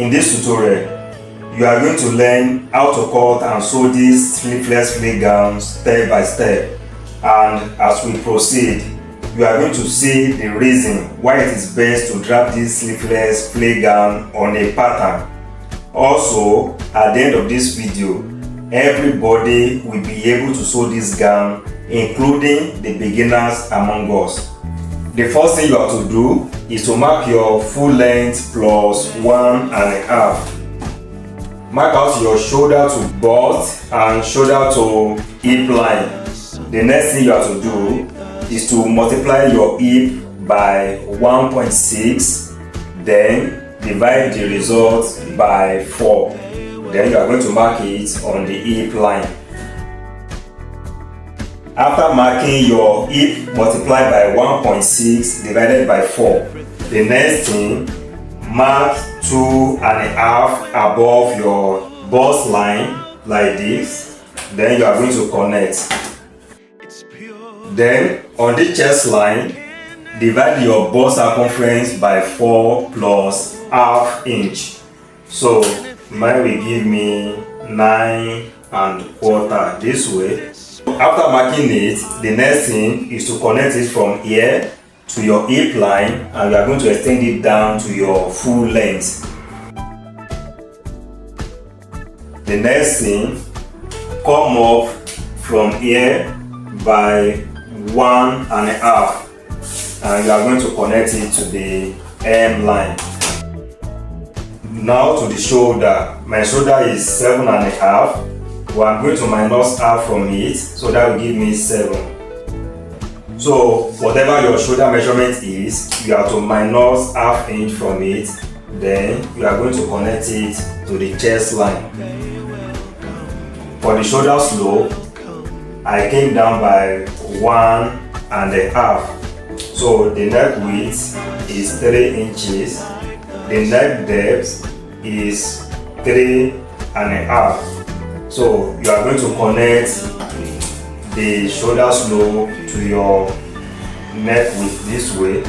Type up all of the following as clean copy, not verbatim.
In this tutorial, you are going to learn how to cut and sew these sleeveless flare gowns step by step, and as we proceed, you are going to see the reason why it is best to draft this sleeveless flare gown on a pattern. Also, at the end of this video, everybody will be able to sew this gown, including the beginners among us. The first thing you have to do is to mark your full length plus 1.5. Mark out your shoulder to bust and shoulder to hip line. The next thing you have to do is to multiply your hip by 1.6, then divide the result by 4. Then you are going to mark it on the hip line. After marking your hip multiplied by 1.6 divided by 4, the next thing, mark 2.5 above your bust line like this. Then you are going to connect. Then on the chest line, divide your bust circumference by 4 plus ½ inch. So mine will give me 9.25 this way. After marking it, the next thing is to connect it from here to your hip line, and you are going to extend it down to your full length. The next thing, come up from here by 1.5, and you are going to connect it to the hem line. Now to the shoulder. My shoulder is 7.5. Well, I'm going to minus half from it, so that will give me 7. So whatever your shoulder measurement is, you have to minus ½ inch from it. Then you are going to connect it to the chest line. For the shoulder slope, I came down by 1.5. So the neck width is 3 inches. The neck depth is 3.5. So you are going to connect the shoulder slope to your neck width this way.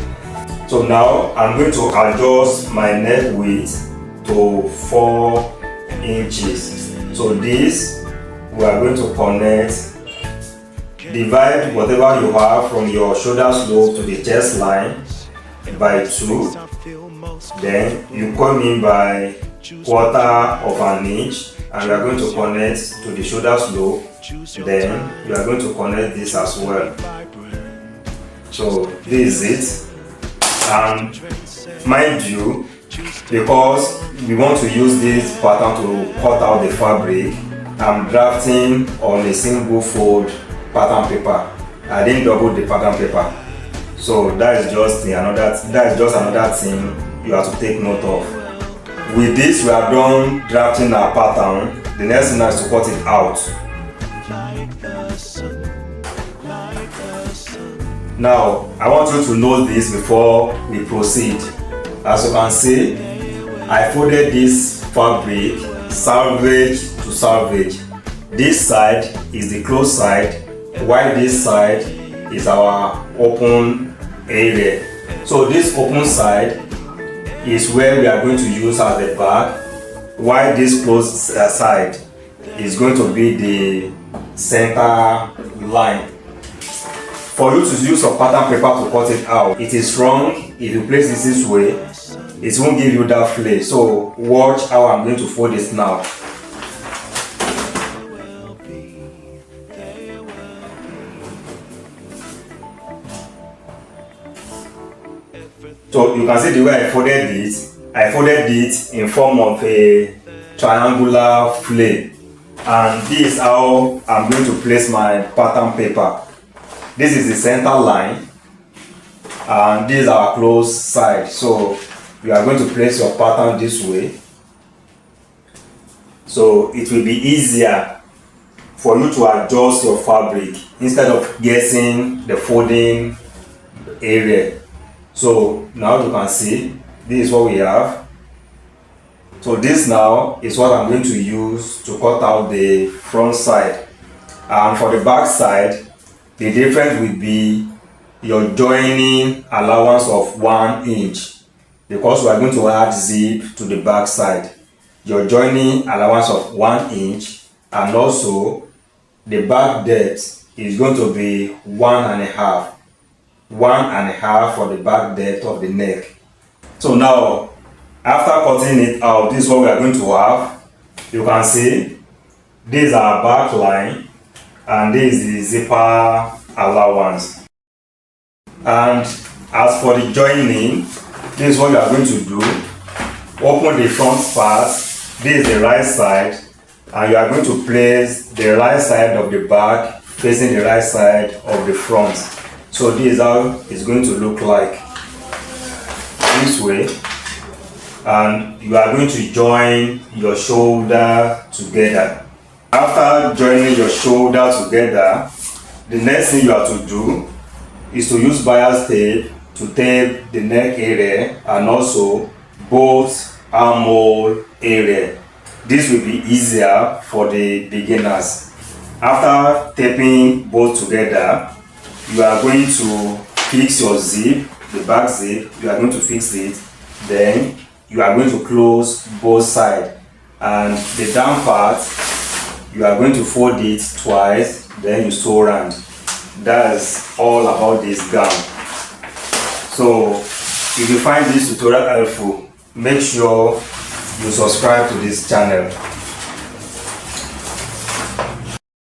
So now I'm going to adjust my neck width to 4 inches. So this we are going to connect. Divide whatever you have from your shoulder slope to the chest line by 2. Then you come in by 1/4 inch, and we are going to connect to the shoulder slope. Then you are going to connect this as well. So this is it. And mind you, because we want to use this pattern to cut out the fabric, I'm drafting on a single fold pattern paper. I didn't double the pattern paper. So that is just another thing you have to take note of. With this, we are done drafting our pattern. The next thing is to cut it out. Now, I want you to know this before we proceed. As you can see, I folded this fabric salvage to salvage. This side is the closed side, while this side is our open area. So this open side is where we are going to use as the back, while this closed side is going to be the center line. For you to use a pattern paper to cut it out, it is wrong if you place it this way. It won't give you that flare. So watch how I'm going to fold it now. So you can see the way I folded it. I folded it in form of a triangular flare, and this is how I'm going to place my pattern paper. This is the center line, and this is our closed side. So you are going to place your pattern this way, so it will be easier for you to adjust your fabric instead of guessing the folding area. So now you can see this is what we have. So this now is what I'm going to use to cut out the front side, and for the back side, the difference will be your joining allowance of 1 inch. because we are going to add zip to the back side. Your joining allowance of 1 inch, and also the back depth is going to be 1.5. 1.5 for the back depth of the neck. So now, after cutting it out, this is what we are going to have. You can see this is our back line, and this is the zipper allowance. And as for the joining, this is what you are going to do. Open the front part. This is the right side, and you are going to place the right side of the back facing the right side of the front. So this is how it's going to look like, this way. And you are going to join your shoulder together. After joining your shoulder together, the next thing you have to do is to use bias tape to tape the neck area and also both armhole area. This will be easier for the beginners. After taping both together, you are going to fix your zip, the back zip. You are going to fix it. Then you are going to close both sides, and the down part you are going to fold it twice, then you sew around. That's all about this gown. So if you find this tutorial helpful, make sure you subscribe to this channel.